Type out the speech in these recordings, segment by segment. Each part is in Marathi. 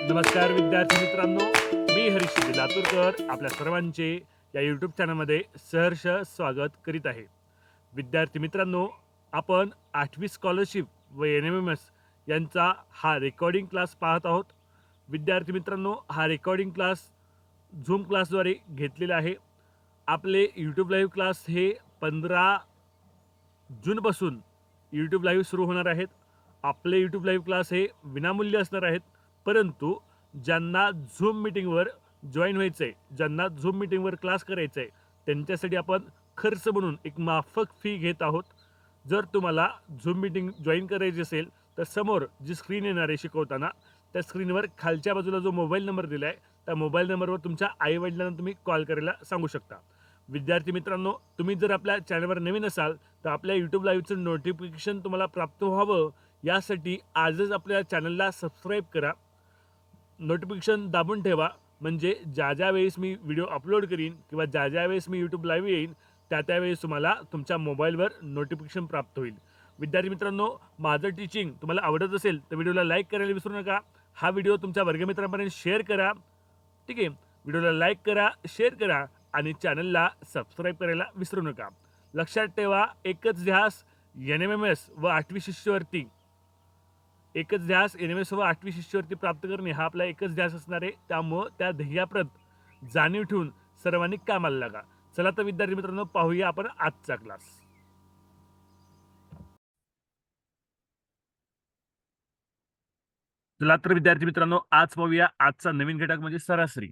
नमस्कार विद्यार्थी मित्रांनो, मी हरीश लातूरकर आपल्या सर्वांचे या यूट्यूब चॅनलमध्ये सहर्ष स्वागत करीत आहे. विद्यार्थी मित्रांनो, आपण 8वी स्कॉलरशिप व NMMS यांचा हा रेकॉर्डिंग क्लास पाहत आहोत. विद्यार्थी मित्रांनो, हा रेकॉर्डिंग क्लास झूम क्लासद्वारे घेतलेला आहे. आपले यूट्यूब लाईव्ह क्लास हे 15 जूनपासून यूट्यूब लाईव्ह सुरू होणार आहेत. आपले यूट्यूब लाईव्ह क्लास हे विनामूल्य असणार आहेत, परंतु ज्यांना झूम मीटिंगवर जॉईन व्हायचं आहे, ज्यांना झूम मीटिंगवर क्लास करायचा आहे, त्यांच्यासाठी आपण खर्च म्हणून एक माफक फी घेत आहोत. जर तुम्हाला झूम मीटिंग जॉईन करायची असेल तर समोर जी स्क्रीन येणार आहे शिकवताना, त्या स्क्रीनवर खालच्या बाजूला जो मोबाईल नंबर दिला आहे, त्या मोबाईल नंबरवर तुमच्या आईवडिलांना तुम्ही कॉल करायला सांगू शकता. विद्यार्थी मित्रांनो, तुम्ही जर आपल्या चॅनलवर नवीन असाल तर आपल्या यूट्यूब लाईव्हचं नोटिफिकेशन तुम्हाला प्राप्त व्हावं यासाठी आजच आपल्या चॅनलला सबस्क्राईब करा. नोटिफिकेशन दाबून ठेवा, म्हणजे ज्या वेळेस मी व्हिडिओ अपलोड करीन किंवा ज्या वेळेस मी यूट्यूब लाईव्ह येईन त्यावेळेस तुम्हाला तुमच्या मोबाईलवर नोटिफिकेशन प्राप्त होईल. विद्यार्थी मित्रांनो, माझं टीचिंग तुम्हाला आवडत असेल तर व्हिडिओला लाईक करायला विसरू नका. हा व्हिडिओ तुमच्या वर्गमित्रांपर्यंत शेअर करा. ठीक आहे, व्हिडिओला लाईक करा, शेअर करा आणि चॅनलला सबस्क्राईब करायला विसरू नका. लक्षात ठेवा, एकच ध्यास NMMS व 8वी शिष्यवृत्ती, एकच ध्यास NMS व 8वी शिष्यवृत्ती प्राप्त करणे हा आपला एकच ध्यास असणार आहे. त्यामुळं त्या ध्येयाप्रत जाणीव ठेवून सर्वांनी कामाला लागा. चला तर विद्यार्थी मित्रांनो, पाहूया आपण आजचा क्लास. चला तर विद्यार्थी मित्रांनो, आज पाहूया आजचा नवीन घटक म्हणजे सरासरी.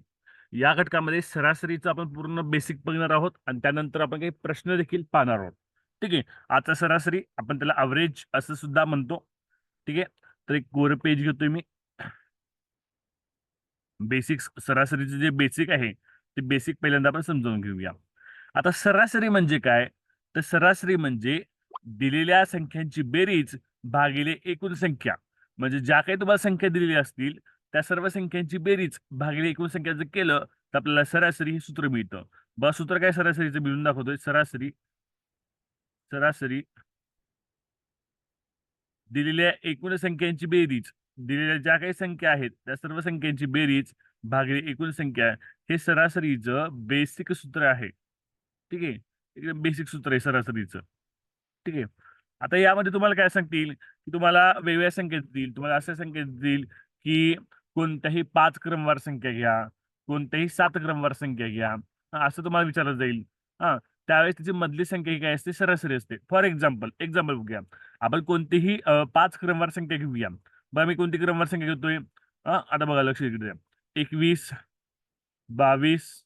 या घटकामध्ये सरासरीचं आपण पूर्ण बेसिक बघणार आहोत आणि त्यानंतर आपण काही प्रश्न देखील पाहणार आहोत. ठीक आहे, आजचा सरासरी आपण त्याला अवरेज असं सुद्धा म्हणतो. ठीक आहे, तर एक कोरं पेज घेतोय मी. बेसिक सरासरीचे जे बेसिक आहे ते बेसिक पहिल्यांदा आपण समजावून घेऊया. आता सरासरी म्हणजे काय, तर सरासरी म्हणजे दिलेल्या संख्यांची बेरीज भागिले एकूण संख्या. म्हणजे ज्या काही तुम्हाला संख्या दिलेल्या असतील त्या सर्व संख्यांची बेरीज भागिले एकूण संख्या जर केलं तर आपल्याला सरासरी हे सूत्र मिळतं. बस सूत्र काय सरासरीचं मिळून दाखवतोय. सरासरी सरासरी दिलेल्या एकूण संख्यांची बेरीज, दिलेल्या ज्या काही संख्या आहेत त्या सर्व संख्यांची बेरीज भागिले एकूण संख्या, हे सरासरीचं बेसिक सूत्र आहे. ठीक आहे, एकदम बेसिक सूत्र आहे सरासरीचं. ठीक आहे, आता यामध्ये तुम्हाला काय सांगतील की तुम्हाला वेगवेगळ्या संख्या देतील. तुम्हाला अशा संख्या देतील की कोणत्याही 5 क्रमवार संख्या घ्या, कोणत्याही 7 क्रमवार संख्या घ्या. असं तुम्हाला विचारलं जाईल. हा, त्यावेळेस त्याची मधली संख्या ही काय असते, सरासरी असते. फॉर एक्झाम्पल एक्झाम्पल बघूया. आपण कोणतीही 5 क्रमवार संख्या घेऊया. बरं, मी कोणती क्रमवार संख्या घेतोय. आता बघा, लक्ष इकडे द्या. 21, 22,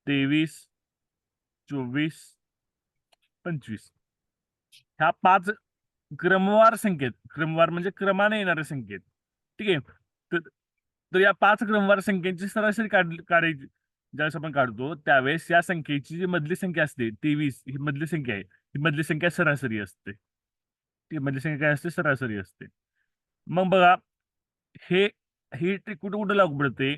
23, 24, 25. ह्या 5 क्रमवार संख्येत, क्रमवार म्हणजे क्रमाने येणाऱ्या संख्येत. ठीक आहे, तर तर या 5 क्रमवार संख्येची सरासरी काढायची. ज्यावेळेस आपण काढतो त्यावेळेस या संख्येची जी मधली संख्या असते 23, ही मधली संख्या आहे. ही मधली संख्या सरासरी असते. ती मधली संख्या काय असते, सरासरी असते. मग बघा, हे ही ट्रिक कुठं कुठं लागू पडते.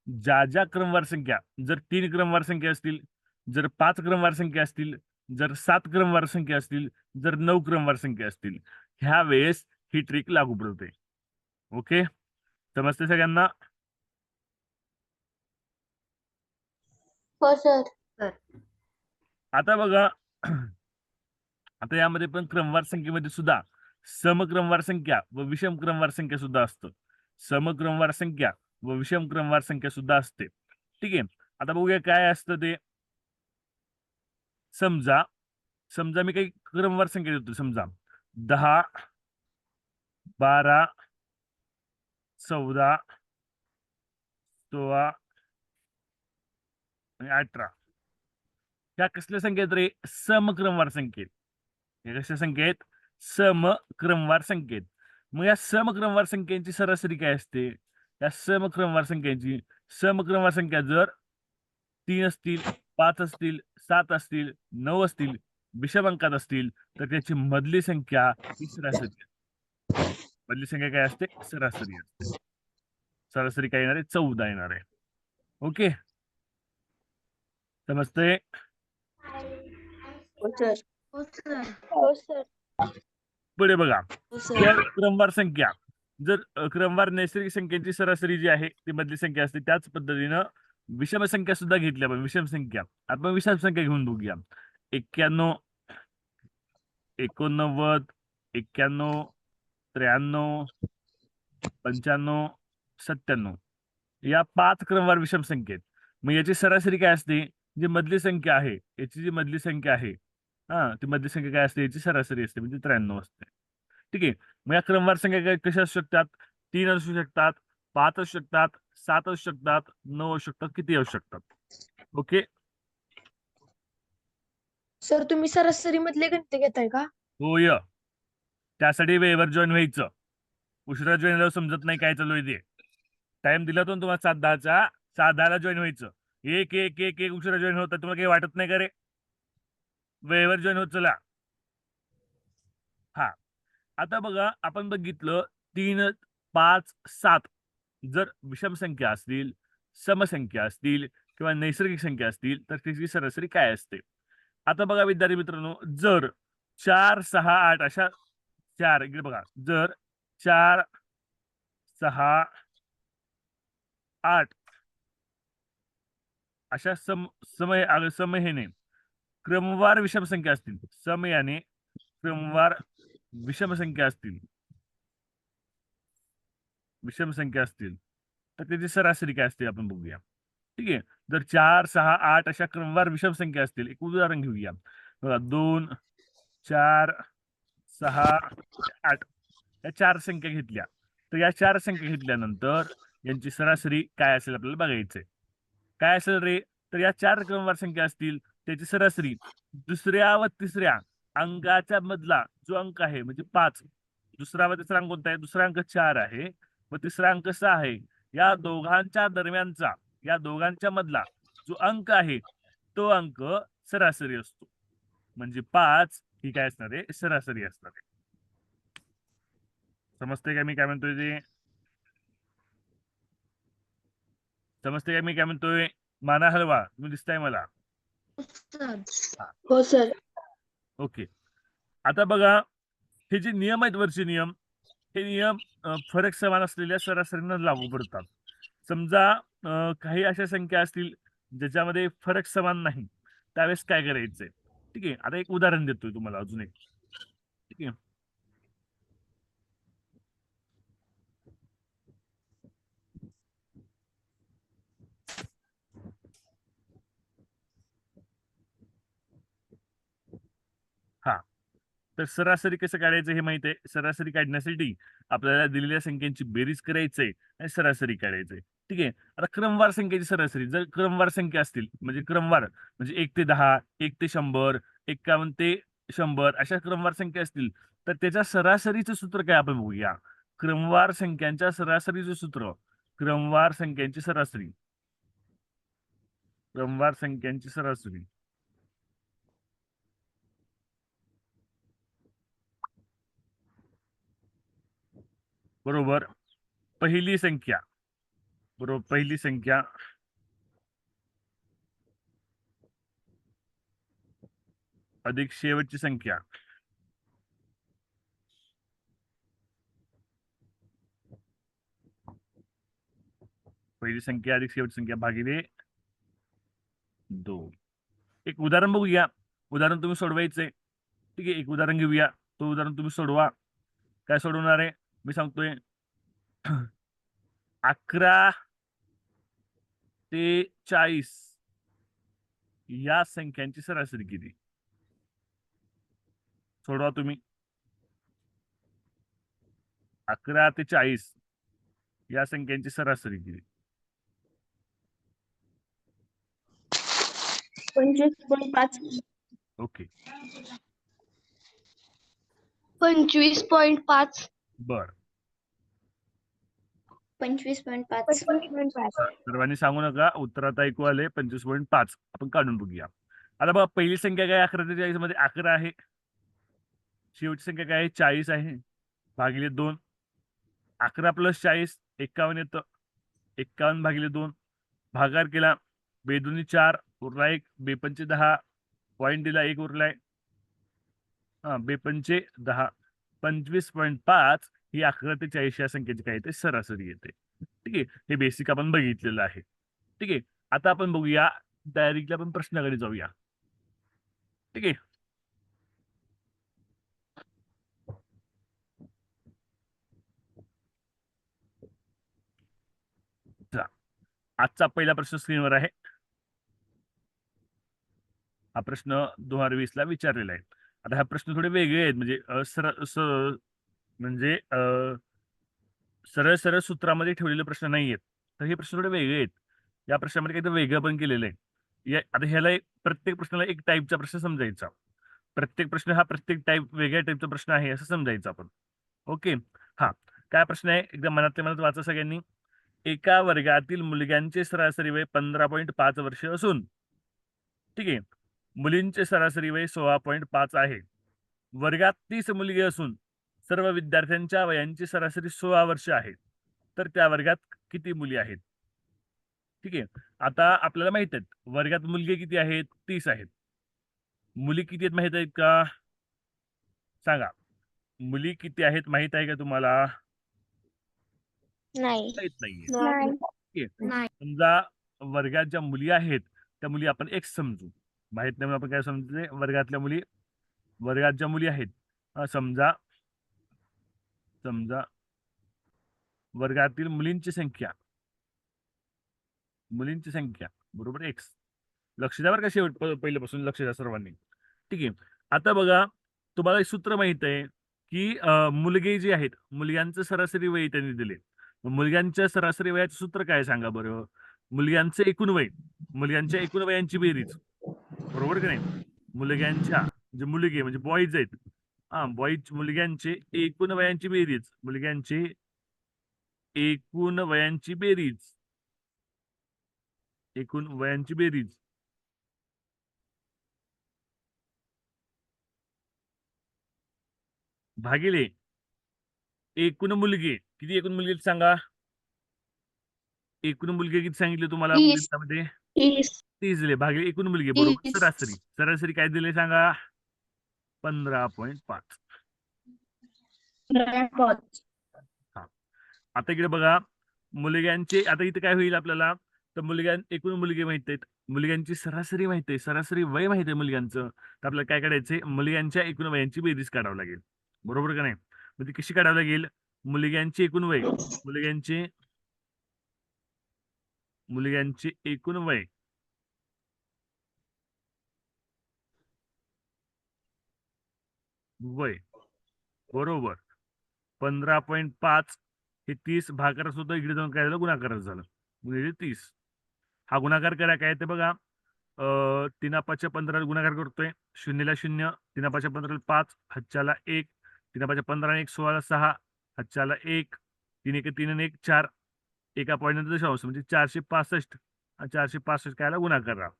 ज्या क्रमवार संख्या, जर 3 क्रमवार संख्या असतील, जर 5 क्रमवार संख्या असतील, जर 7 क्रमवार संख्या असतील, जर 9 क्रमवार संख्या असतील, ह्या वेळेस ही ट्रिक लागू पडते. ओके, समजते सगळ्यांना. हो सर. आता बघा, आता यामध्ये पण क्रमवार संख्येमध्ये सुद्धा समक्रमवार संख्या व विषम क्रमवार संख्या सुद्धा असतं. समक्रमवार संख्या व विषम क्रमवार संख्या सुद्धा असते. ठीक आहे, आता बघूया काय असतं ते. समजा समजा मी काही क्रमवार संख्या देतो. समजा 10, 12, 14, 16 आणि 18. ह्या कसल्या संख्या आहेत रे, समक्रमवार संख्येत. हे कशा संख्येत, समक्रमवार संख्येत. मग या समक्रमवार संख्येची सरासरी काय असते. या समक्रमवार संख्या जर 3 असतील, 5 असतील, 7 असतील, 9 असतील, विषम अंकात असतील तर त्याची मधली संख्या ही सरासरी असते. मधली संख्या काय असते, सरासरी असते. सरासरी काय येणार आहे, 14 येणार आहे. ओके, समजतंय. हो सर. हो सर. हो सर. पुढे बघा, हो सर. क्रमवार संख्या. जर क्रमवार नैसर्गिक संख्येची सरासरी जी आहे ती मधली संख्या असते, त्याच पद्धतीनं विषम संख्या सुद्धा घेतली आपण. विषम संख्या आपण विषम संख्या घेऊन बघूया. 91, 89, 91, 93, 95, 97 या 5 क्रमवार विषम संख्येत. मग याची सरासरी काय असते? जी मधली संख्या आहे, याची जी मधली संख्या आहे, ती मधली संख्या काय असते? याची सरासरी असते, म्हणजे 93 असते. ठीक आहे. मग या क्रमवार संख्या कशा असू शकतात? 3 असू शकतात, 5 असू शकतात, 7 असू शकतात, 9 असू शकतात, किती असू शकतात. ओके. सर तुम्ही सरासरी मधले गणित घेताय का? होय. त्यासाठी वेळेवर जॉईन व्हायचं. उशिरा जॉईन झाल्यावर समजत नाही काय चालू आहे ते. टाइम दिला होता ना तुम्हाला 7:10चा, 7:10ला जॉईन व्हायचं. एक एक एक एक उशिरा जॉईन होता, तुम्हाला काही वाटत नाही का रे? वेळेवर जॉईन होत चला. हा, आता बघा आपण बघितलं 3, 5, 7 जर विषम संख्या असतील, समसंख्या असतील किंवा नैसर्गिक संख्या असतील तर त्याची सरासरी काय असते. आता बघा विद्यार्थी मित्रांनो, जर 4, 6, 8 अशा 4 इकडे बघा, जर 4, 6, 8 अशा समहेने क्रमवार विषम संख्या असतील, समयाने क्रमवार विषम संख्या असतील, तर त्याची सरासरी काय असते आपण बघूया. ठीक आहे. जर 4, 6, 8 अशा क्रमवार विषम संख्या असतील, एक उदाहरण घेऊया. बघा 2, 4, 6, 8 या 4 संख्या घेतल्या. तर या 4 संख्या घेतल्यानंतर यांची सरासरी काय असेल आपल्याला बघायचंय. काय असेल रे? तर या 4 क्रमवार संख्या असतील, त्याची सरासरी दुसऱ्या व तिसऱ्या अंकाच्या मधला जो अंक आहे म्हणजे 5, दुसरा व तिसरा अंक कोणता आहे? दुसरा अंक 4 आहे व तिसरा अंक 6 आहे. या दोघांच्या दरम्यानचा, या दोघांच्या मधला जो अंक आहे तो अंक सरासरी असतो. म्हणजे 5 ही काय असणार आहे? सरासरी असणार आहे. समजते का मी काय म्हणतोय ते? समजते का मी काय म्हणतोय? माना हलवा, तुम्ही दिसताय मला. हो सर. ओके. आता बघा, हे जे नियम आहेत, वरचे नियम, हे नियम फरक समान असलेल्या सरासरींना लागू पडतात. समजा काही अशा संख्या असतील ज्याच्यामध्ये फरक समान नाही, त्यावेळेस काय करायचंय? ठीक आहे. आता एक उदाहरण देतोय तुम्हाला अजून एक. ठीक आहे. हा, तर सरासरी कसं काढायचं हे माहिती आहे. सरासरी काढण्यासाठी आपल्याला दिलेल्या संख्यांची बेरीज करायचंय आणि सरासरी काढायचंय. ठीक आहे. आता क्रमवार संख्येची सरासरी, जर क्रमवार संख्या असतील म्हणजे क्रमवार म्हणजे 1 ते 10, 1 ते 100, 51 ते 100 अशा क्रमवार संख्या असतील तर त्याच्या सरासरीचं सूत्र काय आपण बघूया. क्रमवार संख्यांच्या सरासरीचं सूत्र, क्रमवार संख्यांची सरासरी, क्रमवार संख्यांची सरासरी बरोबर पहिली संख्या, बरोबर पहिली संख्या अधिक शेवटची संख्या पहिली संख्या अधिक शेवटची संख्या भागिले 2. एक उदाहरण बघूया. उदाहरण तुम्ही सोडवायचंय. ठीक आहे. एक उदाहरण घेऊया. तो उदाहरण तुम्ही सोडवा. काय सोडवणार आहे मी सांगतोय. 11 ते 40 या संख्यांची सरासरी किती? सोडवा तुम्ही. 11 ते 40 या संख्यांची सरासरी किती? 25.5. ओके. 25.5. बर. 25.5. सर्वांनी सांगू नका. उत्तरात ऐकू आले 25.5. आपण काढून बघूया. आता बघा पहिली संख्या काय 11 ते 40 मध्ये 11 आहे. शेवटची संख्या काय आहे? 40 आहे. भागिले 2. 11 + 40 51 येतं. 51 भागिले 2 भागाकार केला. बेदुनी 4 उरला 1, बेपंचे 10 पॉईंट दिला 1 उरलाय. बेपंचे 10 25.5 ही 11 ते 40 या संख्येची काय येते सरासरी येते. ठीक आहे, हे बेसिक आपण बघितलेलं आहे. ठीक आहे, आता आपण बघूया डायरेक्टली आपण प्रश्नाकडे जाऊया. ठीक आहे. चला, आजचा पहिला प्रश्न स्क्रीनवर आहे. हा प्रश्न 2020 ला विचारलेला आहे. आता हा प्रश्न थोडे वेगळे आहेत, म्हणजे म्हणजे सरळ सरळ सूत्रामध्ये ठेवलेले प्रश्न नाही आहेत. तर हे प्रश्न थोडे वेगळे आहेत. या प्रश्नामध्ये काहीतरी वेगळं पण केलेलं आहे. आता ह्याला प्रत्येक प्रश्नाला एक टाईपचा प्रश्न समजायचा. प्रत्येक प्रश्न हा प्रत्येक वेगळ्या टाईपचा प्रश्न आहे असं समजायचं आपण. ओके. हा, काय प्रश्न आहे एकदा मनातल्या मनात वाचा सगळ्यांनी. एका वर्गातील मुलग्यांचे सरासरी वय 15.5 वर्ष असून, ठीक आहे, मुलींचे सरासरी वय 16.5 आहे. वर्गात 30 मुलगे असून सर्व विद्यार्थ्यांच्या वयांची सरासरी 16 वर्ष आहे. तर त्या वर्गात किती मुली आहेत? ठीक आहे. आता आपल्याला माहित आहेत वर्गात मुलगे किती आहेत? 30 आहेत. मुली किती आहेत माहित आहेत का? सांगा. मुली किती आहेत माहित आहे का तुम्हाला? नाही. माहित नाहीये. नाही. ठीक आहे. नाही. समजा वर्गात ज्या मुली आहेत त्या मुली आपण X समजू. माहित नाही म्हणून आपण काय समजते? वर्गात ज्या मुली आहेत, समजा वर्गातील मुलींची संख्या बरोबर X. लक्ष द्या बरं का, शेवट पहिल्यापासून लक्ष द्या सर्वांनी. ठीक आहे. आता बघा, तुम्हाला एक सूत्र माहित आहे की मुलगे जे आहेत मुलग्यांचं सरासरी वय त्यांनी दिले. मुलग्यांच्या सरासरी वयाचं सूत्र काय सांगा बरं? मुलग्यांचं एकूण वय, मुलग्यांच्या एकूण वयांची बेरीज, बरोबर की नाही? मुलग्यांच्या जे मुलगे म्हणजे बॉईज आहेत, मुलग्यांचे एकूण वयांची बेरीज, मुलग्यांचे एकूण वयांची बेरीज, भागिले एकूण मुलगे. किती एकूण मुलगे सांगा? एकूण मुलगे किती सांगितले तुम्हाला? 30. मुलींमध्ये 30. 30 दिले भागिले एकूण मुलगे, बरोबर. 30. सरासरी काय दिले सांगा? 15.5. हा, आता इकडे बघा, मुलग्यांचे आता इथे काय होईल आपल्याला? तर एकूण मुलगे माहित आहेत, मुलग्यांची सरासरी माहित आहे, सरासरी वय माहित आहे मुलग्यांचं. तर आपल्याला काय काढायचंय? मुलग्यांच्या एकूण वयांची बेरीज काढावं लागेल, बरोबर का नाही? मग ती कशी काढावी लागेल? मुलग्यांचे एकूण वय, मुलग्यांचे एकूण वय बरोबर 15.5 हे 30 भागाकार सुद्धा इकडे जाऊन काय झालं? गुणाकार झालं, म्हणजे 30. हा गुणाकार करा, काय ते बघा, 3×5 = 15 गुणाकार करतोय. 0ला 0, 3×5 = 5, हातच्याला 1, 3×5 = 15 आणि 1 16 6, हातच्याला 1, 3 1 3 आणि 1 4, एका पॉईंट दशांश म्हणजे 465. 465 कायला गुणाकार राहा.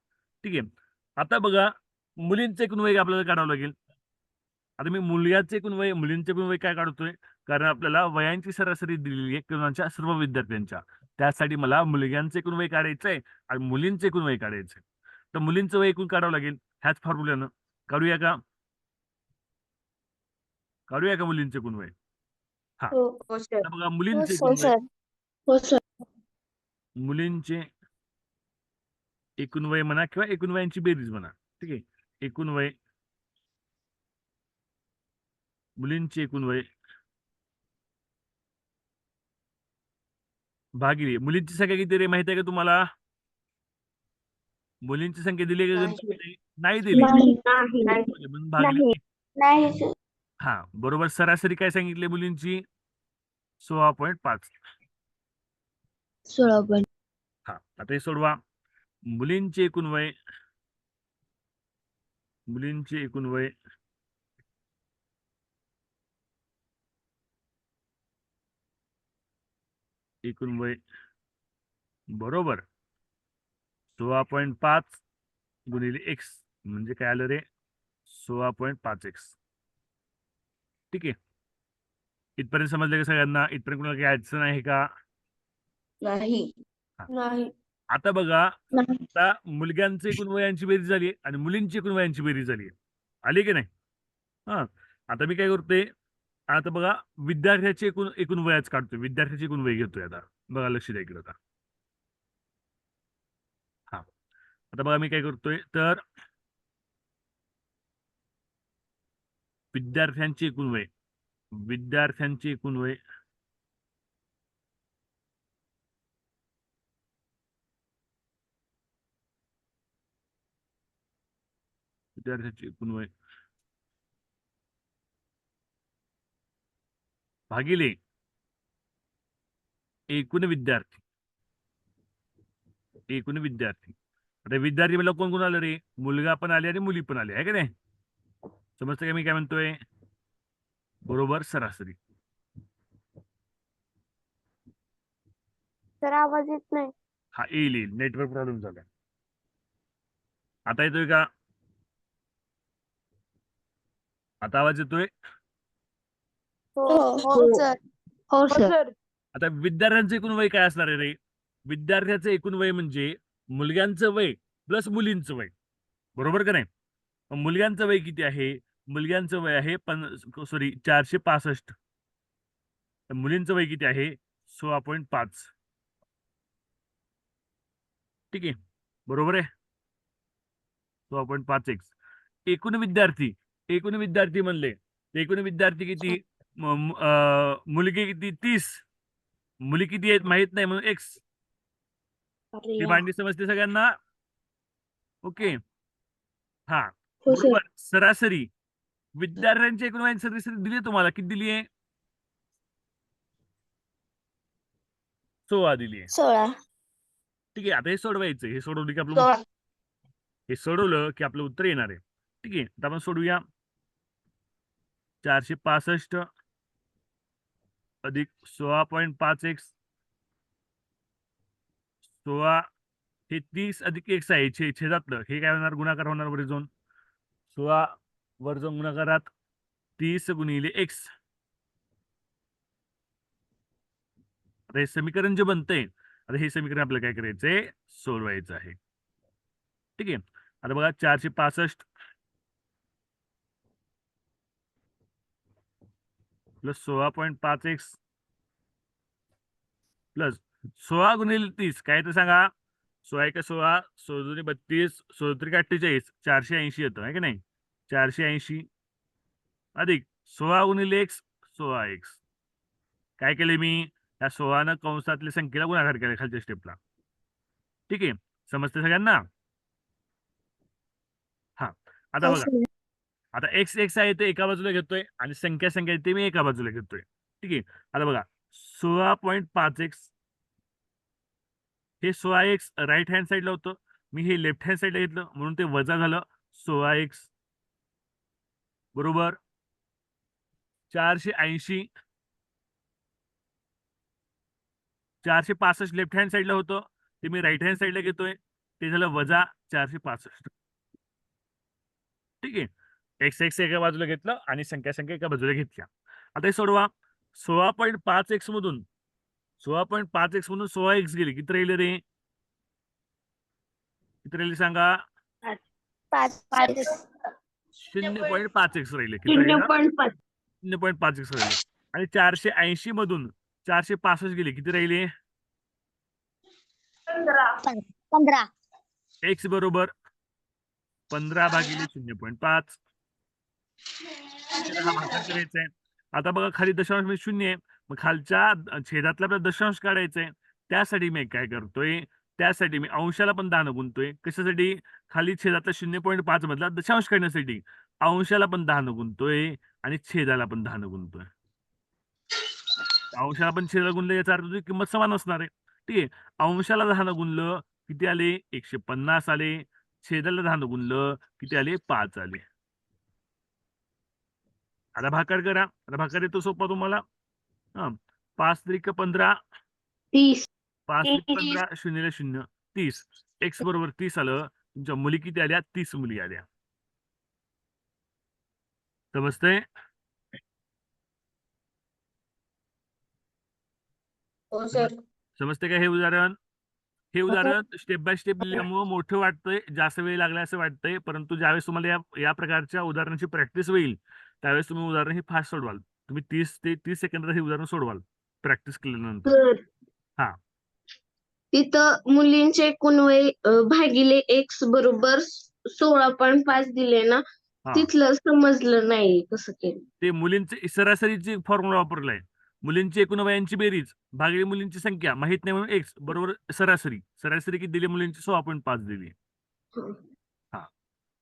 ठीक आहे. आता बघा, मुलींचं एकूण वय आपल्याला काढावं लागेल. आता मी मुलींचे एकूण वय काय काढतोय? कारण आपल्याला वयांची सरासरी दिलेली आहे कोणाच्या? सर्व विद्यार्थ्यांच्या. त्यासाठी मला मुलग्यांचे एकूण वय काढायचंय आणि मुलींचे एकूण वय काढायचंय. तर मुलींचं वय एकूण काढावं लागेल ह्याच फॉर्म्युल्यानं. काढूया का? मुलींचे एकूण वय? हा, हो सर. आता बघा मुलींचे एकूण वय, हो सर. मुलींचे एकूण वय म्हणा किंवा एकूण वयांची बेरीज म्हणा. ठीक आहे. एकूण वय, मुलींचे एकूण वय भागिले मुलींची संख्या किती रे माहिती आहे का तुम्हाला? मुलींची संख्या दिली का गणितामध्ये? नाही दिली. म्हणून भागिले. नाही. हा, बरोबर. सरासरी काय सांगितले मुलींची? 16.5. 16. हा, आता हे सोडवा. मुलींचे एकूण वय, बरोबर 16.5 गुणिले x म्हणजे काय आलं रे? 16.5x. ठीक आहे. इथपर्यंत समजलं का सगळ्यांना? इथपर्यंत कोणाला काही अडचण आहे का? नाही. हा. नाही. आता बघा, आता मुलग्यांचे एकूण वयांची बेरीज झाली आणि मुलींची एकूण वयांची बेरीज झाली, आली की नाही? हा, आता मी काय करतोय? आता बघा विद्यार्थ्याचे एकूण एकूण वयाच काढतोय, विद्यार्थ्याची एकूण वय घेतोय आता. बघा लक्ष द्या इकडे आता. हा आता बघा मी काय करतोय तर विद्यार्थ्यांची एकूण वय, विद्यार्थ्यांची एकूण वय विद्यार्थ्याची एकूण वय भागिले एकूण विद्यार्थी, एकूण विद्यार्थी. आता विद्यार्थी मला कोण कोण आलं रे, मुलगा पण आले आणि मुली पण आले आहे का नाही. समजतं का मी काय म्हणतोय, बरोबर सरासरी. सर आवाज येत नाही. हा येईल येईल, नेटवर्क प्रॉब्लेम झाला. आता येतोय का, आता आवाज येतोय. हो सर. हो सर. आता विद्यार्थ्यांचं एकूण वय काय असणार आहे रे, विद्यार्थ्याचं एकूण वय म्हणजे मुलग्यांचं वय प्लस मुलींचं वय, बरोबर का नाही. मग मुलग्यांचं वय किती आहे, मुलग्यांचं वय आहे 465. मुलींचं वय किती आहे 16.5. ठीक आहे, बरोबर आहे. 16.5x. एकूण विद्यार्थी, एकूण विद्यार्थी म्हणले एकूण विद्यार्थी किती, मुलगी किती 30, मुली किती आहेत माहित नाही म्हणून एक्स. ही मांडणी समजते सगळ्यांना. ओके हा हो सर. बरोबर. सरासरी विद्यार्थ्यांची एकूण वय सरासरी दिली तुम्हाला, किती दिली आहे 16 दिली आहे. 16. ठीक आहे, आता हे सोडवायचं, हे सोडवलं की आपलं हे सोडवलं की आपलं उत्तर येणार आहे. ठीक आहे, आता आपण सोडूया. 465 अधिक 16.5x 16 हे 30 अधिक x आहे, छेदातलं हे काय होणार, गुणाकार होणार वर जाऊन 16 वर जाऊन गुणाकारात 30 गुणिले x. आता हे समीकरण जे बनतंय, आता हे समीकरण आपल्याला काय करायचंय, सोडवायचं आहे. ठीक आहे, आता बघा 465 प्लस 16.5x प्लस 16 गुणिले 30 काय तर सांगा, 16 1 16, 16 2 32, 16 3 48, 480 येतं आहे की नाही. 480 अधिक 16 गुणिले x 16x. काय केले मी, या 16 कंसातल्या संख्येला गुणाकार केला खालच्या स्टेपला. ठीक आहे, समजते सगळ्यांना. हा आता बघा, आता एक्स एक्स आहे ते एका बाजूला घेतोय आणि संख्या संख्या आहे ते मी एका बाजूला घेतोय. ठीक आहे, आता बघा 16.5x हे 16x राईट हँड साईडला होतं, मी हे लेफ्ट हँड साईडला घेतलं म्हणून ते वजा झालं 16x बरोबर 480. 465 लेफ्ट हँड साईडला होतं, ते मी राईट हँड साईडला घेतोय, ते झालं वजा 465. ठीक आहे, एक्स एक्स एका बाजूला घेतलं आणि संख्या संख्या एका बाजूला घेतल्या. आता हे सोडवा, 16.5x मधून 16.5x मधून 16x गेले, किती राहिले रे, किती राहिले सांगा, 0.5x राहिले. किती राहिले, 0.5x राहिले. आणि 480 मधून 465 गेले, किती राहिले, 15. x बरोबर 15 भागिले 0.5. हा भागाकार करायचा आहे. आता बघा खाली दशांश म्हणजे 0 आहे, मग खालच्या छेदातला आपल्याला दशांश काढायचा आहे. त्यासाठी मी काय करतोय, त्यासाठी मी अंशाला पण 10 गुणतोय. कशासाठी, खाली छेदातला 0.5 मधला दशांश काढण्यासाठी अंशाला पण 10 गुणतोय आणि छेदाला पण 10 गुणतोय. अंशाला पण छेदाला गुणलं याचा अर्थ तुझी किंमत समान असणार आहे. ठीक आहे, अंशाला 10 गुणलं किती आले 150 आले, छेदाला 10 गुणलं किती आले 5 आले. आता भाकार करा, आता भाकार येतो सोपा तुम्हाला. 5 त्रिक 15, 30. 5 त्रिक 15, 0 0 30. एक्स बरोबर 30 आलं. तुमच्या मुली किती आल्या, 30 मुली आल्या. समजतंय, हो सर. समजते का हे उदाहरण. हे उदाहरण स्टेप बाय स्टेप लिहिल्यामुळे मोठं वाटतंय, जास्त वेळ लागला असं वाटतंय, परंतु ज्यावेळेस तुम्हाला या प्रकारच्या उदाहरणाची प्रॅक्टिस होईल त्यावेळेस तुम्ही उदाहरण हे फास्ट सोडवाल. तुम्ही 30 ते 30 सेकंदात हे उदाहरण सोडवाल प्रॅक्टिस केल्यानंतर. सर हा. तिथं मुलींचे एकूण वय भागिले एक्स बरोबर 16.5 दिले ना, हा. तिथलं समजलं नाही कसं केलं. ते मुलींचे सरासरीची फॉर्म्युला वापरलाय. मुलींची एकूण वयांची बेरीज भागिले मुलींची संख्या माहित नाही म्हणून एक्स बरोबर सरासरी. सरासरी किती दिली मुलींची? 16.5 दिली. हं. हा.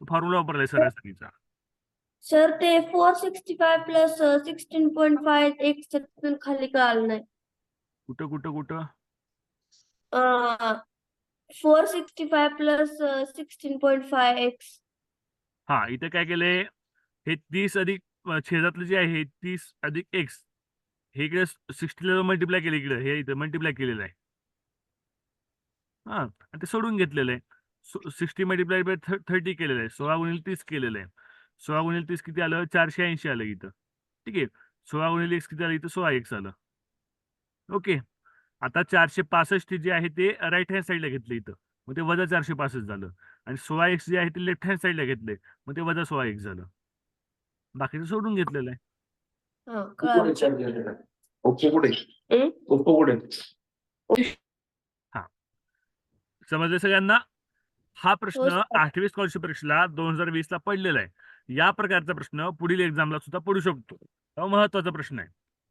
फॉर्म्युला वापरलाय सरासरीचा. सर ते 465 प्लस 16.5 एक्स खाली कळालं नाही. कुठं कुठं कुठं? 465 प्लस 16.5 एक्स. हा, इथे काय केलंय, हे 30 अधिक छेदातलं जे आहे 30 अधिक एक्स हे इकडे 60 मल्टिप्लाय केलं, इकडे हे इथं मल्टिप्लाय केलेलं आहे. हा, आणि ते सोडून घेतलेलं आहे. 60 मल्टिप्लाय बाय 30 केलेलं आहे. 16 गुणिले 30 केलेलं आहे. 16 गुणिले 30 किती आलं? 480 आलं इथं. ठीक आहे. 16 गुणिले एक्स किती आलं इथं? 16 एक्स आलं. ओके. आता 465 जे आहे ते राईट हँड साईडला घेतलं इथं, मग ते वजा 465 झालं. आणि 16 एक्स जे आहे ते लेफ्ट हँड साईडला घेतले, मग ते वजा 16 एक्स झालं. बाकीचं सोडून घेतलेलं आहे. कळालं. हा, समजलं सगळ्यांना? हा हो, प्रश्न सर. 8वी स्कॉलरशिप परीक्षेला 2020 ला पडलेला आहे. या प्रकारचा प्रश्न पुढील एक्झामला सुद्धा पडू शकतो. हा महत्वाचा प्रश्न आहे.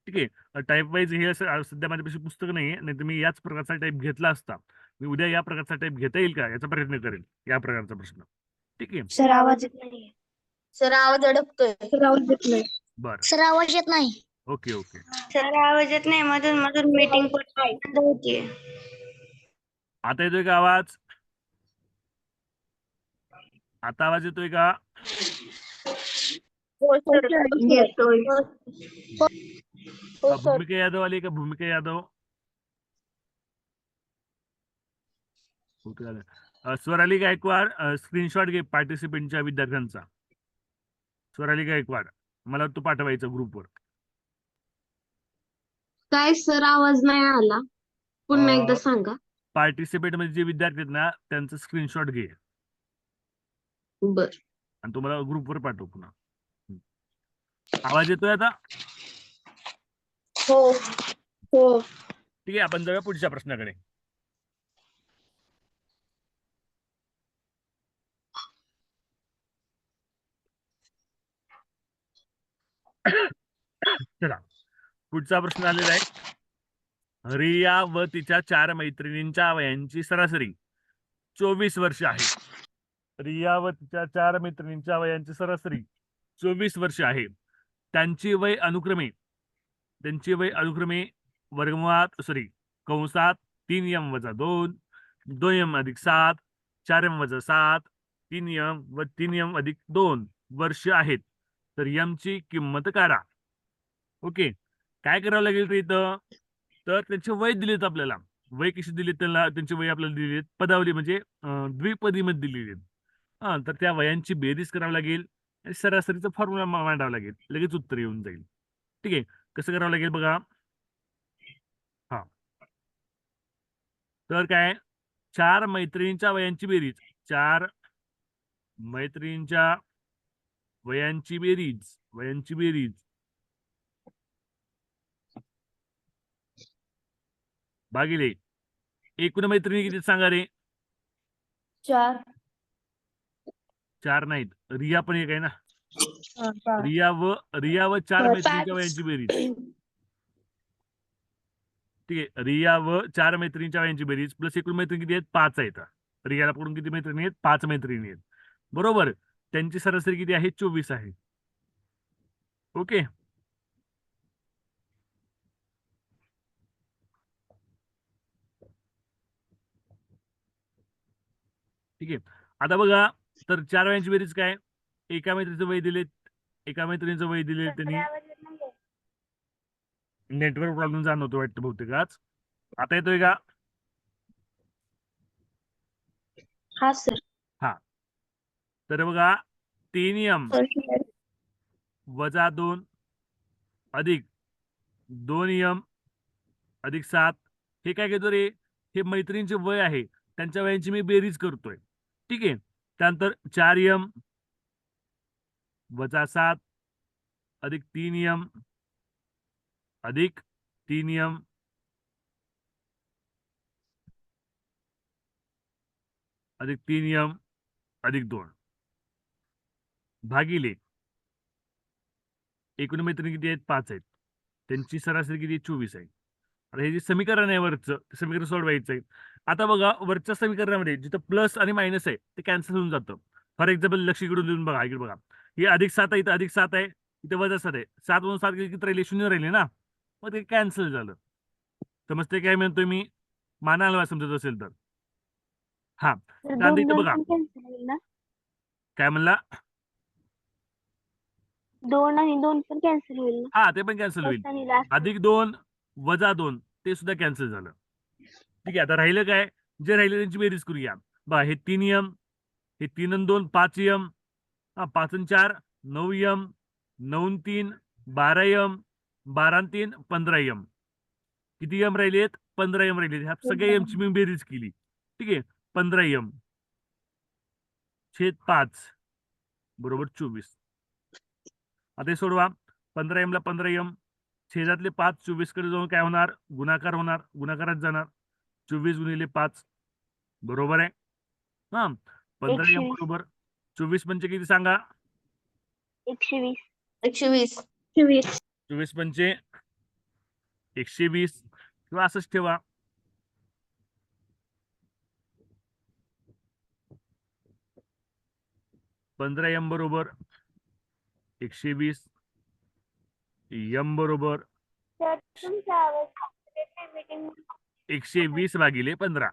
ठीक आहे. टाईप वाईज हे सध्या माझ्यापाशी पुस्तक नाही आहे, नाही तर मी याच प्रकारचा टाईप घेतला असता. मी उद्या या प्रकारचा टाईप घेता येईल का याचा प्रयत्न करेल. या प्रकारचा प्रश्न. ठीक आहे. सर आवाज येत नाही. सर आवाज अडकतोय. सर आवाज येत नाही. बरं. सर आवाज येत नाही. Okay okay. सर आवाज येत नाही. मधून मधून मीटिंग पण बंद होतीये. आता येतोय का आवाज? आता आवाज येतोय का? हो सर. येतोय. हो सर. भूमिका यादव आली का? भूमिका यादव. स्वराली गायकवाड, स्क्रीनशॉट घे पार्टिसिपेंटच्या विद्यार्थ्यांचा. स्वराली गायकवाड, मला तो पाठवायचा ग्रुपवर. काय सर आवाज नाही आला, पुन्हा एकदा सांगा. पार्टिसिपेंट मध्ये जे विद्यार्थी आहेत ना त्यांचं स्क्रीनशॉट घे बर. आणि तुम्हाला ग्रुपवर पाठव पुन्हा. आवाज येतोय आता? हो हो. ठीक आहे, आपण जाऊया पुढच्या प्रश्नाकडे. चला, पुढचा प्रश्न आलेला आहे. रिया व तिच्या 4 मैत्रिणींच्या वयांची सरासरी 24 वर्ष आहे. रिया व तिच्या 4 मैत्रिणींच्या वयांची सरासरी 24 वर्ष आहे. त्यांची वय अनुक्रमे वर्गमुळात कंसात 3m - 2, 2m + 7, 4m - 7, 3m व 3m + 2 वर्ष आहेत. तर m ची किंमत काढा. ओके. काय करावं लागेल रे इथं? तर त्यांचे वय दिलेत आपल्याला. वय कशी दिलीत त्यांना? त्यांची वय आपल्याला दिलीत पदावली म्हणजे द्विपदी मध्ये दिलेली आहेत. हा, तर त्या वयांची बेरीज करावी लागेल आणि सरासरीचा फॉर्म्युला मांडावा लागेल. लगेच उत्तर येऊन जाईल. ठीक आहे. कसं करावं लागेल बघा. हा, तर काय, 4 मैत्रिणींच्या वयांची बेरीज, 4 मैत्रिणींच्या वयांची बेरीज भागिले एकूण मैत्रिणी किती सांगा रे? 4. 4 नाहीत, रिया पण एक आहे ना. हा. रिया व 4 5. मैत्रिणींच्या वयांची बेरीज. ठीक आहे. रिया व 4 मैत्रिणींच्या वयांची बेरीज प्लस एकूण मैत्रिणी किती आहेत? 5 आहेत. रियाला पकडून किती मैत्रिणी आहेत? 5 मैत्रिणी आहेत. बरोबर. त्यांची सरासरी किती आहे? 24 आहे. ओके. ठीक आहे. आता बघा, तर 4 वयांची बेरीज काय? एका मैत्रीचं वय दिले, त्यांनी. नेटवर्क प्रॉब्लेम जाणवतो वाटतं बहुतेक आज. आता येतोय का? हा सर. हा, तर बघा 3m - 2 अधिक 2m अधिक 7 हे काय घेतो रे? हे मैत्रिणींचे वय आहे, त्यांच्या वयांची मी बेरीज करतोय. ठीक आहे. त्यानंतर 4m - 7 अधिक 3m अधिक 3m अधिक 3m अधिक 2 भागिले एकूण मैत्रिणी किती आहेत? 5 आहेत. त्यांची सरासरी किती? 24 आहे. आता हे जे समीकरण आहे वरचं ते समीकरण सोडवायचं आहे. आता बघा वरच्या समीकरणामध्ये जिथं प्लस आणि मायनस आहे ते कॅन्सल होऊन जातं. फॉर एक्झाम्पल लक्ष इकडून देऊन बघा, इकडे बघा. हे अधिक 7 आहे, इथं अधिक 7 आहे, इथे वजा 7 आहे. 7 वरून 7 किती राहिले? 0 राहिले ना. मग ते कॅन्सल झालं. समजते काय म्हणतोय मी? मानायला समजत असेल तर. हा त्यानंतर इथं बघा काय म्हणला? 2 आणि 2 पण कॅन्सल होईल ना. हा ते पण कॅन्सल होईल. फर्स्ट आणि लास्ट. अधिक 2 वजा 2 ते सुद्धा कॅन्सल झालं. ठीक आहे, आता राहिलं काय? जे राहिले त्यांची बेरीज करूया. बघा हे 3m, हे 3 आणि 2 5m, 5 आणि 4 9m, 9 आणि 3 12m, 12 आणि 3 15m. किती m राहिलेत? 15m राहिलेत. ह्या सगळ्या एमची मी बेरीज केली. ठीक आहे, 15m छेद 5 बरोबर 24. आता हे सोडवा. 15m ला 15m छेदातले 5 24 कडे जाऊन काय होणार? गुणाकार होणार, गुणाकारात जाणार. 24 गुणिले 5 बरोबर आहे. हा 15m 120. बरोबर 24 म्हणजे किती सांगा? 120. 120. 24 म्हणजे 120 किंवा असंच ठेवा. पंधरा m बरोबर 120, m बरोबर तर तुमच्या आवाज मीटिंग 120 भागिले 15.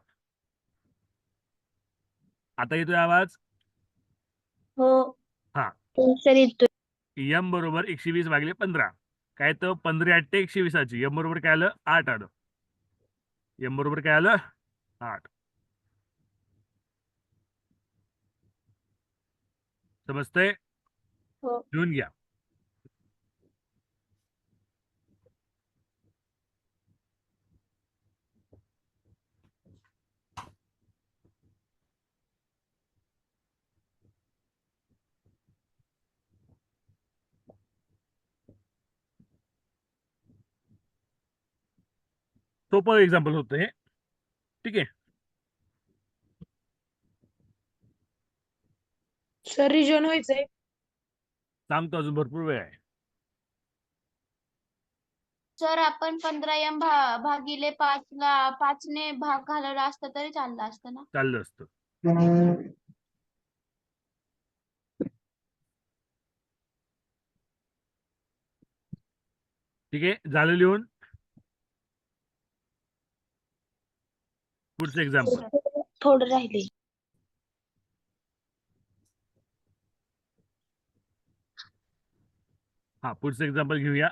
आता येतोय आवाज? हो. हा सर येतोय. m बरोबर 120 भागिले 15. काय तर 15 8 120ची m बरोबर काय आलं? 8 आलं. m बरोबर काय आलं? 8. समजतंय? हो. लिहून घ्या. सोपं एक्झाम्पल होतं हे. ठीक आहे. सर रिजन व्हायचंय. सांगतो, अजून भरपूर वेळ आहे. सर आपण 15m भागिले 5 ला 5 ने भाग घालवला असतं तरी चाललं असतं ना. चाललं असतं. ठीक आहे, झालं लिहून. पुढचं एक्झाम्पल. थोडं राहिले. हा पुढचं एक्झाम्पल घेऊया.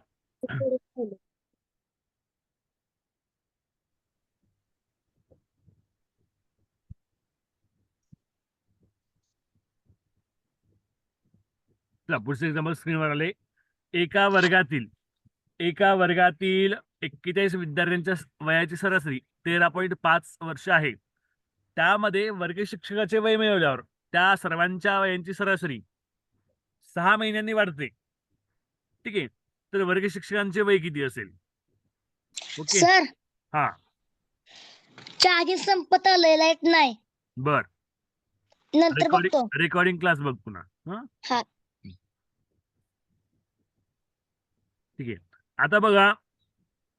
चला पुढचं एक्झाम्पल स्क्रीनवर आले. एका वर्गातील 41 विद्यार्थ्यांच्या वयाची सरासरी 13.5 वर्ष आहे. त्यामध्ये वर्ग शिक्षकाचे वय मिळवल्यावर त्या सर्वांच्या वयांची सरासरी 6 महिन्यांनी वाढते. ठीक आहे, तर वर्ग शिक्षकांचे वय किती असेल? ओके. सर हा चार्जिंग संपत आलंय, लाईट नाही. बर, नंतर बघतो. रेकॉर्डिंग क्लास बघ पुन्हा. हा. ठीक आहे, आता बघा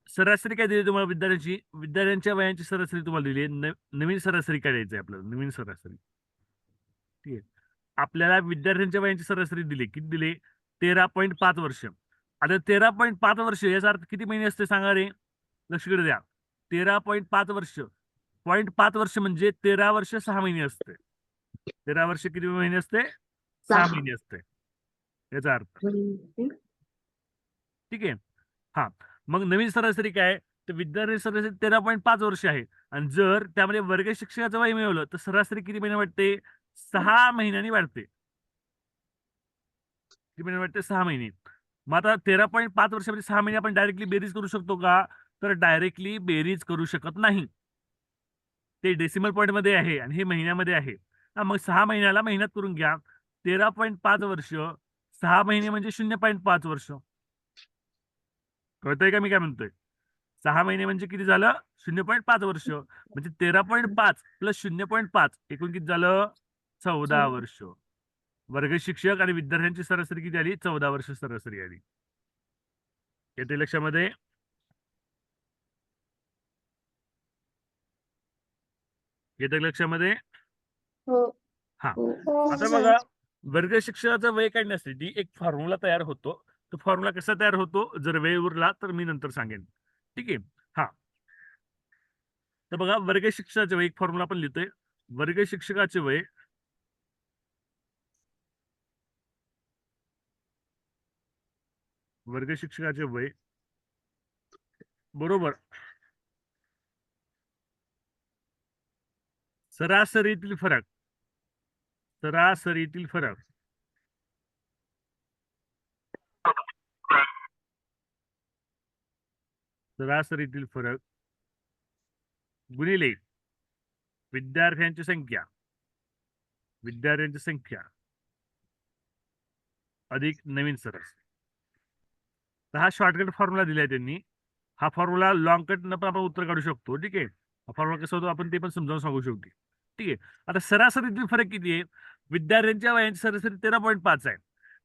सरासरी काय दिली तुम्हाला? विद्यार्थ्यांच्या वयांची सरासरी तुम्हाला दिली. नवीन सरासरी काय द्यायची आपल्याला? नवीन सरासरी. ठीक आहे, आपल्याला विद्यार्थ्यांच्या वयांची सरासरी दिली. किती दिली? 13.5 वर्ष. आता 13.5 वर्ष याचा अर्थ किती महिने असते सांगा रे? लक्ष द्या. 13.5 वर्ष, 0.5 वर्ष म्हणजे 13 वर्ष 6 महिने असते. 13 वर्ष किती महिने असते? 6 महिने असते याचा अर्थ. ठीक आहे. हा मग नवीन सरासरी काय? तर विद्यार्थी सरासरी 13.5 वर्ष आहे. आणि जर त्यामध्ये वर्ग शिक्षकाचं वय मिळवलं तर सरासरी किती महिने वाटते? 6 महिन्यांनी वाढते. किती महिने वाटते? 6 महिने. मग आता 13.5 वर्षामध्ये 6 महिने आपण डायरेक्टली बेरीज करू शकतो का? तर डायरेक्टली बेरीज करू शकत नाही. ते डेसिमल पॉईंट मध्ये आहे आणि हे महिन्यामध्ये आहे. मग 6 महिन्याला महिन्यात करून घ्या. 13.5 वर्ष 6 महिने म्हणजे 0.5 वर्ष. कळतंय का मी काय म्हणतोय? 6 महिने म्हणजे किती झालं? 0.5 वर्ष. म्हणजे 13.5 प्लस 0.5 एकूण किती झालं? 14 वर्ष. वर्ग शिक्षक आणि विद्यार्थ्यांची सरासरी किती आली? 14 वर्ष सरासरी आली. येते लक्षामध्ये? येते लक्षामध्ये? हो. हा. हो, आता सर. बघा, वर्ग शिक्षकाचा वय काढण्यासाठी एक फॉर्म्युला तयार होतो. तो फॉर्म्युला कसा तयार होतो? जर वेळ उरला तर मी नंतर सांगेन. ठीक आहे. हा. तर बघा, वर्ग शिक्षकाचे वय एक फॉर्म्युला आपण लिहितोय. वर्ग शिक्षकाचे वय बरोबर सरासरीतील फरक गुणिले विद्यार्थ्यांची संख्या अधिक नवीन सरासरी. तर हा शॉर्टकट फॉर्म्युला दिलाय त्यांनी. हा फॉर्म्युला लॉंग कट न पण आपण उत्तर काढू शकतो. ठीक आहे. हा फॉर्म्युला कसा होतो आपण ते पण समजावून सांगू शकतो. ठीक आहे. आता सरासरीतील फरक किती आहे? विद्यार्थ्यांच्या वयाची सरासरी 13.5 आहे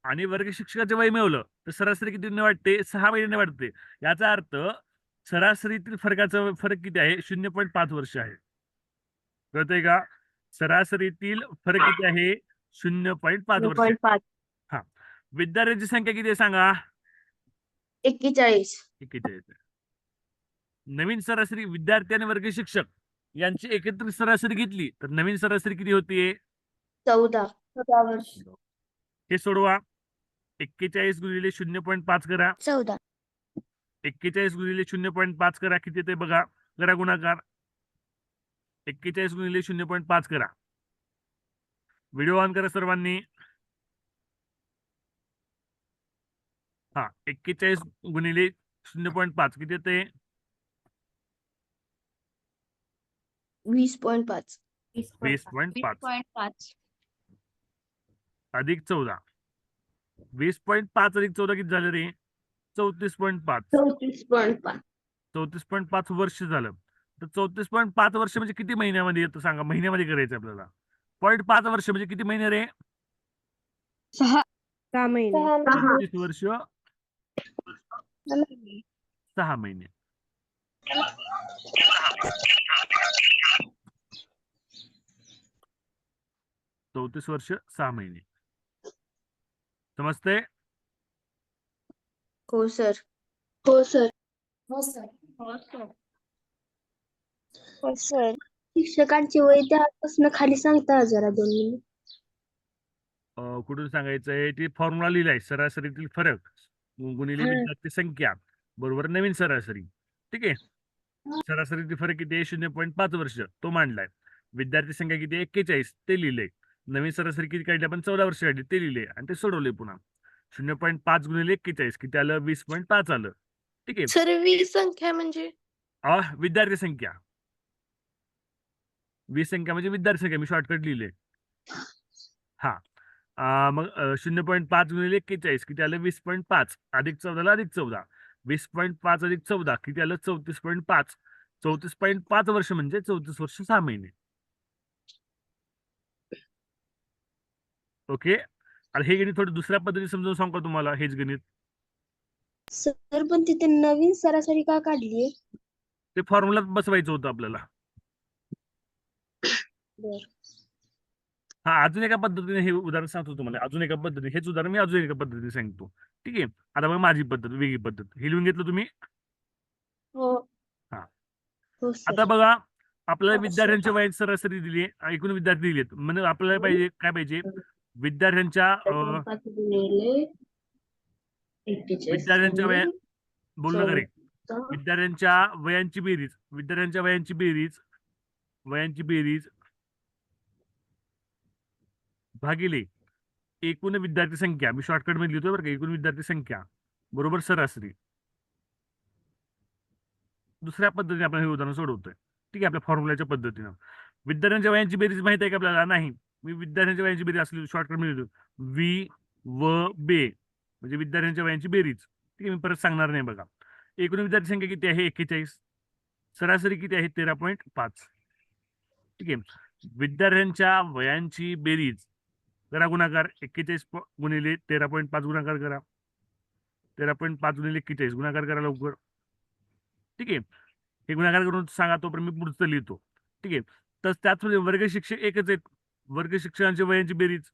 आणि वर्ग शिक्षकाचे वय मिळवलं तर सरासरी किती वाटते? 6 महिन्याने वाटते. याचा अर्थ सरासरीतील फरक किती आहे? 0.5 वर्ष आहे. कळतंय का? सरासरीतील फरक किती आहे? 0.5 वर्ष. 0.5. हा. विद्यार्थ्यांची संख्या किती आहे सांगा? 41. 41. नवीन सरासरी विद्यार्थी आणि वर्ग शिक्षक यांची एकत्रित सरासरी घेतली तर नवीन सरासरी किती होतीये? 14 वर्ष. हे सोडवा. 41 गुणिले 0.5 करा. 14. 41 गुणिले 0.5 करा. किती येते बघा. करा गुणाकार. 41 गुणिले 0.5 करा. व्हिडिओ ऑन करा सर्वांनी. हा. 41 गुणिले 0.5 किती येते? 20.5. 20.5 20.5 अधिक 14. 20.5 अधिक 14 किती झालं रे? 34.5. 34.5. 34.5 वर्ष झालं. तर 34.5 वर्ष म्हणजे किती महिन्यामध्ये येतं सांगा? महिन्यामध्ये करायचं आपल्याला. 0.5 वर्ष म्हणजे किती महिने रे? 6 महिने. 34 वर्ष 6 महिने. चौतीस वर्ष 6 महिने. समजते? हो सर. हो सर. हो सर. शिक्षकांची वय त्यापासून खाली सांगता जरा 2 मिनिट. कुठून सांगायचंय? ते फॉर्म्युला लिहिलाय. सरासरीतील फरक गुणिले विद्यार्थी संख्या बरोबर नवीन सरासरी. ठीक आहे. सरासरीतील फरक किती आहे? 0.5 वर्ष तो मांडलाय. विद्यार्थी संख्या किती आहे? 41 ते लिहिलंय. नवीन सरासरी किती काढली आपण? 14 वर्ष काढली ते लिहिले आणि ते सोडवले पुन्हा. 0.5 गुणिले 41 किती आलं? 20.5 आलं. ठीक आहे. सर 20 संख्या म्हणजे विद्यार्थी संख्या. 20 संख्या म्हणजे विद्यार्थी संख्या. मी शॉर्टकट लिहिले. हा. मग 0.5 गुणिले 41 किती आलं? 20.5 अधिक 14 अधिक 14. 20.5 अधिक 14 किती आलं? 34.5. 34.5 वर्ष म्हणजे 34 वर्ष 6 महिने. ओके. आणि हे गणित थोडं दुसऱ्या पद्धतीने समजावून सांगू का तुम्हाला? हेच गणित सर पण तिथे नवीन सरासरी का काढलीये? ते फॉर्म्युला बसवायचं होतं आपल्याला. बर. हा. अजून एका पद्धतीने हे उदाहरण सांगतो तुम्हाला. अजून एका पद्धतीने हेच उदाहरण मी अजून एका पद्धतीने सांगतो. ठीक आहे. आता बघा माझी पद्धत, वेगळी पद्धत. हे लिहून घेतलं तुम्ही? हो. हा. हो सर. आता बघा, आपल्याला विद्यार्थ्यांच्या वयाची सरासरी दिली आहे. एकूण विद्यार्थी दिलेत. म्हणजे आपल्याला पाहिजे काय पाहिजे? विद्यार्थ्यांच्या वया बोलणं करेक्ट. विद्यार्थ्यांच्या वयांची बेरीज भागिले एकूण विद्यार्थी संख्या. मी शॉर्टकट मध्ये लिहितोय बरं का. एकूण विद्यार्थी संख्या बरोबर सरासरी. दुसऱ्या पद्धतीने आपण हे उदाहरण सोडवतोय. ठीक आहे. आपल्या फॉर्म्युल्याच्या पद्धतीनं. विद्यार्थ्यांच्या वयांची बेरीज माहिती आहे का आपल्याला? नाही. मी विद्यार्थ्यांच्या वयांची बेरीज असलेली शॉर्टकट मध्ये लिहितो. वी व बे म्हणजे विद्यार्थ्यांच्या वयांची बेरीज. ठीक आहे. मी परत सांगणार नाही बघा. एकूण विद्यार्थी संख्या किती आहे 41. सरासरी किती आहे 13.5. ठीक आहे. विद्यार्थ्यांच्या वयांची बेरीज करा गुणाकार. 41 गुणिले 13.5 गुणाकार करा. 13.5 गुणिले 41 गुणाकार करा लवकर. ठीक आहे. हे गुणाकार करून सांगा, तोपर्यंत मी पुढचं लिहितो. ठीक आहे. तर त्याचमध्ये वर्ग शिक्षक एकच आहेत. वर्ग शिक्षकांच्या वयांची बेरीज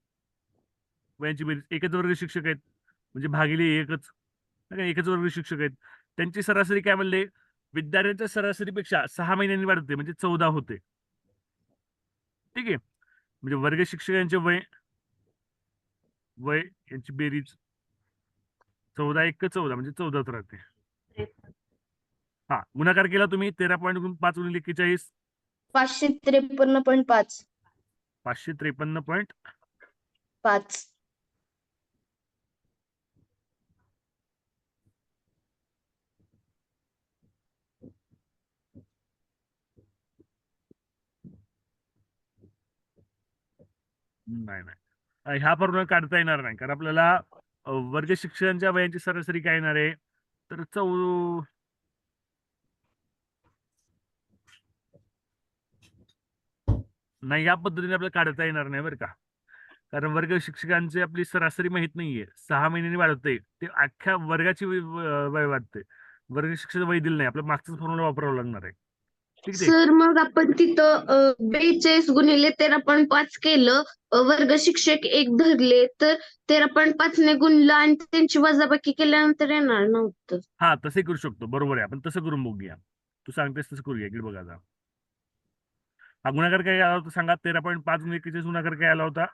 एकच वर्ग शिक्षक आहेत म्हणजे भागिले एकच. एकच वर्ग शिक्षक आहेत. त्यांची सरासरी काय म्हणले, विद्यार्थ्यांच्या सरासरीपेक्षा 6 महिन्यांनी वाढते म्हणजे 14 होते. ठीक आहे. म्हणजे वर्ग शिक्षकांचे वय यांची बेरीज 14 एक 14 म्हणजे 14च राहते. हा गुणाकार केला तुम्ही 13.5 गुणिले 41 553.5. 553.5. नाही ह्या फॉर्म्युला काढता येणार नाही, कारण आपल्याला वर्ग शिक्षकांच्या वयांची सरासरी काय येणार आहे तर नाही, या पद्धतीने आपल्याला काढता येणार नाही बरं का. कारण वर्ग शिक्षकांची आपली सरासरी माहित नाहीये. 6 महिन्यांनी वाढते ते अख्ख्या वर्गाची वय वाढते. वर्ग शिक्षक वय दिलं नाही, आपल्या मागचाच फॉर्म्युला वापरावा लागणार आहे. ठीक आहे. सर मग आपण तिथं 42 गुणिले 13.5 केलं, वर्ग शिक्षक एक धरले तर 13.5 ने गुणलं आणि त्यांची वजाबाकी केल्यानंतर येणार नव्हतं. हा तसे करू शकतो, बरोबर आहे. आपण तसं करून बघूया. तू सांगतेस तसं करूया. इकडे बघा आता. हा गुणाकार काय आला होता सांगा. 13.5 गुणिले 41 गुणाकार काय आला होता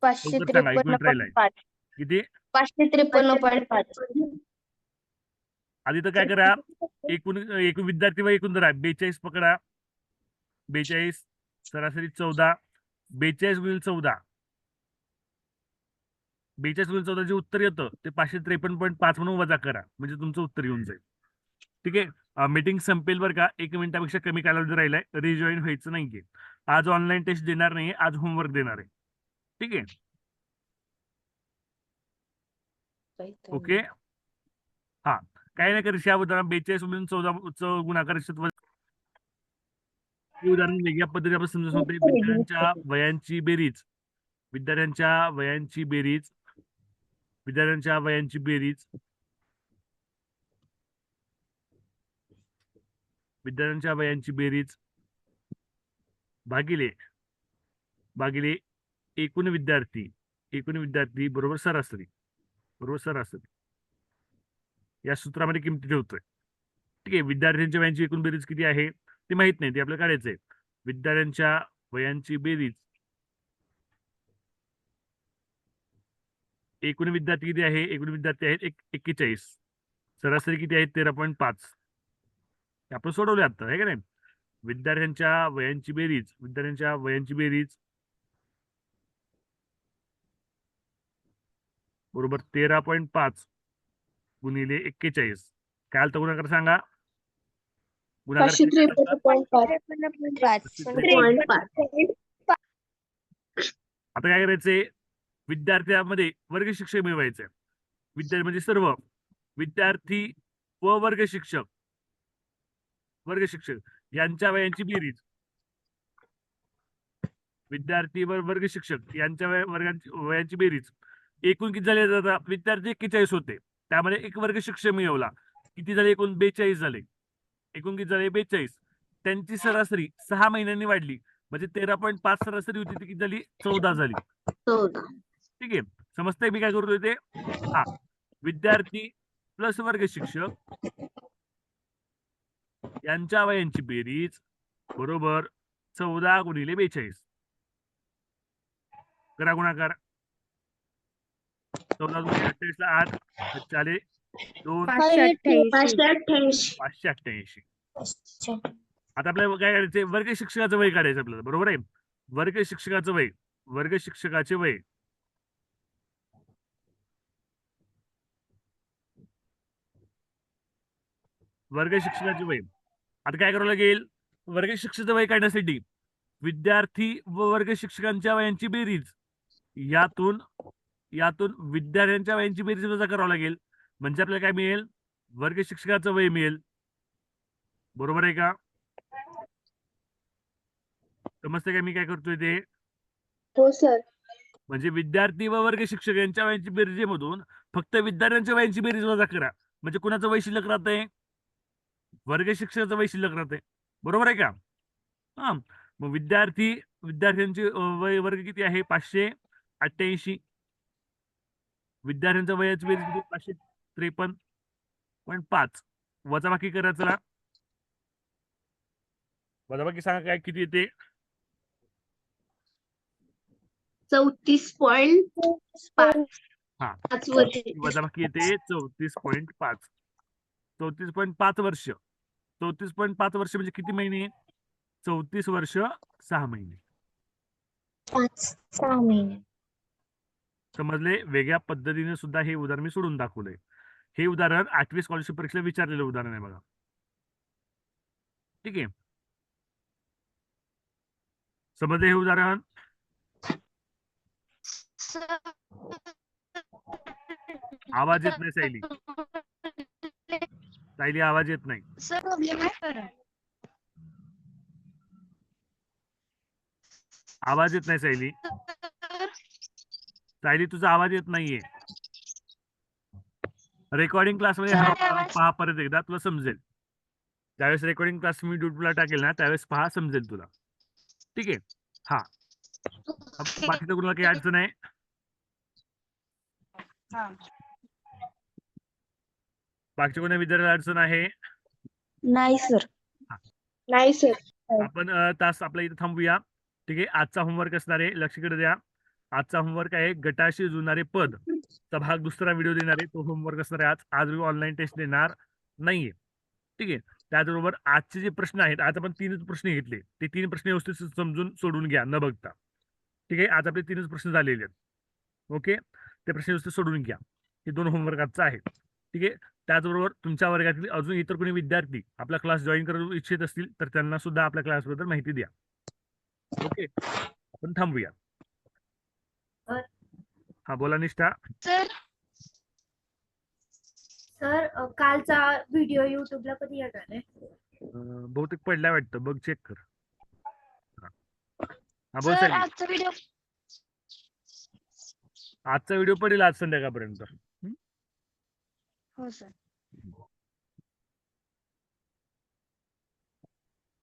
लवकर सांगा. 1 मिनिट राहिलाय. 553.5. किती? 553.5. आधी तर काय करा, एकूण विद्यार्थी व एकूण धरा. 42 पकडा. 42 सरासरी 14. 42 गुणिले 14. 42 गुणिले 14 जे उत्तर येतं ते 553.5 म्हणून वजा करा, म्हणजे तुमचं उत्तर येऊन जाईल. ठीक आहे. मीटिंग संपेल बरं का. 1 मिनिटापेक्षा कमी कालावधी राहिलाय. रिजॉईन व्हायचं नाहीये. आज ऑनलाईन टेस्ट देणार नाहीये, आज होमवर्क देणार आहे. ठीक आहे. ओके. हा काही नाही करू. या उदाहरण 42 म्हणून 14 गुणाकार उदाहरण वेगळ्या पद्धतीने आपण समजून सांगतोय. विद्यार्थ्यांच्या वयांची बेरीज विद्यार्थ्यांच्या वयांची बेरीज विद्यार्थ्यांच्या वयांची बेरीज विद्यार्थ्यांच्या वयांची बेरीज भागिले एकूण विद्यार्थी बरोबर सरासरी या सूत्रामध्ये किमती ठेवतोय. ठीक आहे. विद्यार्थ्यांच्या वयांची एकूण बेरीज किती आहे ते माहित नाही, ते आपल्याला काढायचंय. विद्यार्थ्यांच्या वयांची बेरीज एकूण विद्यार्थी किती आहे. एकूण विद्यार्थी आहेत 41. सरासरी किती आहे 13.5. आपण सोडवले आता आहे का नाही. विद्यार्थ्यांच्या वयांची बेरीज बरोबर 13.5 गुणिले 41. काय आलं गुणाकार सांगा. गुणाकार 553.5. आता काय करायचंय, विद्यार्थ्यामध्ये वर्ग शिक्षक मिळवायचे. विद्यार्थी म्हणजे सर्व विद्यार्थी व वर्ग शिक्षक यांच्या वयांची बेरीज. विद्यार्थी व वर्ग शिक्षक यांच्या वयांची बेरीज. एकूण किती झाले जातात. विद्यार्थी 41 होते, त्यामध्ये एक वर्ग शिक्षक मिळवला. किती झाले एकूण 42 झाले. एकूण किती झाले 42. त्यांची सरासरी 6 महिन्यांनी वाढली म्हणजे 13.5 सरासरी होती ती किती झाली 14 झाली. 14. ठीक आहे. समजतंय मी काय करतोय ते. हा विद्यार्थी प्लस वर्ग शिक्षक यांच्या वयांची बेरीज बरोबर 14 गुणिले 42. करा गुणाकार. 14 गुणिले 28 ला 8 चाले 2 588. आता आपल्याला काय करायचंय, वर्ग शिक्षकाचं वय काढायचं आपल्याला. बरोबर आहे. वर्ग शिक्षकाचे वय वर्ग शिक्षकाचे वय आता काय करावं लागेल. वर्ग शिक्षकाचं वय काढण्यासाठी विद्यार्थी व वर्ग शिक्षकांच्या वयांची बेरीज यातून विद्यार्थ्यांच्या वयांची बेरीज वजा करावं लागेल. म्हणजे आपल्याला काय मिळेल, वर्ग शिक्षकाचं वय मिळेल. बरोबर आहे का? समजते का मी काय करतोय ते? हो सर. म्हणजे विद्यार्थी व वर्ग शिक्षक यांच्या वयांची बेरजेमधून फक्त विद्यार्थ्यांच्या वयांची बेरीज वजा करा. म्हणजे कुणाचं वय शिल्लक राहतंय? वर्ग शिक्षकाचं वय शिल्लक राहतंय. बरोबर आहे का? हा, मग विद्यार्थ्यांचे वय वर्ग किती आहे? 588. विद्यार्थ्यांच्या वयाची बेरीज किती? 553.5. वजाबाकी करा चला. वजाबाकी सांगा काय किती येते? 34.5 हा, 5 वर्ष. वजाबाकी येते 34.5. 34.5 वर्ष. 34.5 वर्ष म्हणजे किती महिने? 34 वर्ष 6 महिने. 5-6 महिने. समजले? वेगळ्या पद्धतीने सुद्धा हे उदाहरण मी सोडून दाखवलंय. हे उदाहरण 8वी स्कॉलरशिप परीक्षेला विचारलेलं उदाहरण आहे बघा. ठीक आहे, समजले हे उदाहरण? आवाज येत नाही सायली. सायली आवाज येत नाही. आवाज येत नाही सायली. सायली तुझा आवाज येत नाहीये. रेकॉर्डिंग क्लासमध्ये पहा परत एकदा, तुला समजेल. ज्यावेळेस रेकॉर्डिंग क्लास मी युट्यूबला टाकेल ना त्यावेळेस पहा, समजेल तुला. ठीक आहे. हा, बाकीचं कुणाला काही अडचण आहे? बाकीच्या कोणा विद्यार्थ्याला अडचण आहे? नाही सर. नाही सर. आपण तास आपला इथे थांबूया. ठीक आहे, आजचा होमवर्क असणार आहे, लक्षकडे द्या. आजचा होमवर्क आहे गटाशी जुळणारे पद चा भाग दुसरा व्हिडिओ देणार आहे, तो होमवर्क असणार आहे. आज मी ऑनलाईन टेस्ट देणार नाहीये. ठीक आहे, त्याचबरोबर आजचे जे प्रश्न आहेत, आज आपण 3च प्रश्न घेतले, ते 3 प्रश्न व्यवस्थित समजून सोडून घ्या न बघता. ठीक आहे, आज आपले 3च प्रश्न झालेले आहेत. ओके, ते प्रश्न व्यवस्थित सोडून घ्या. हे 2 होमवर्क आजचा आहे. ठीक आहे, त्याचबरोबर तुमच्या वर्गातील अजून इतर कोणी विद्यार्थी आपला क्लास जॉईन करू इच्छित असतील तर त्यांना सुद्धा आपल्या क्लासबद्दल माहिती द्या. ओके, आपण थांबूया. हा, बोला निष्ठा. सर कालचा व्हिडिओ युट्यूबला कधी येणार आहे? बहुतेक पडलाय वाटतं, बघ चेक कर. हा, बोल सायली. आजचा व्हिडिओ पडेल आज संध्याकाळपर्यंत. हो सर.